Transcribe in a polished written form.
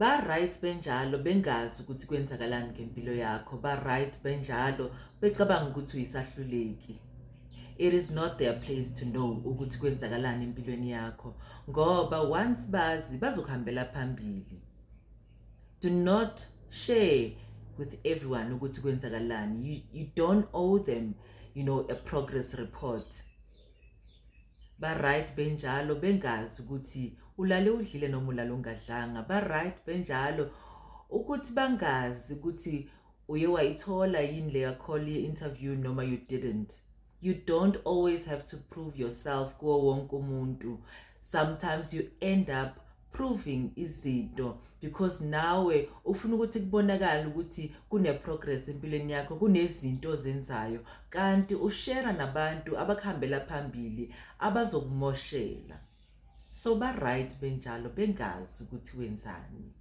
ba right benjalo bengazi ukuthi kwenzakalani ngempilo yakho, ba right benjalo becabanga ukuthi uyisahluleki. It is not their place to know ukuthi kwenzakalani empilweni yakho ngoba once bazi bazokuhambela phambili. Do not share with everyone ukuthi kwenzakalani. You don't owe them, a progress report. Ba right benjalo bengazi ukuthi ulale udlile noma ulale ungadlanga. Ba right benjalo ukuthi bangazi ukuthi uye wayithola yini le call interview noma you didn't. You don't always have to prove yourself kuwo wonke umuntu. Sometimes you end up proving izinto because nawe ufuna ukuthi kubonakala ukuthi kune progress empilweni yakho, kunezinto ozenzayo kanti ushare nabantu abakhambela phambili abazokumoshela. So ba right benjalo bengazi ukuthi wenzani.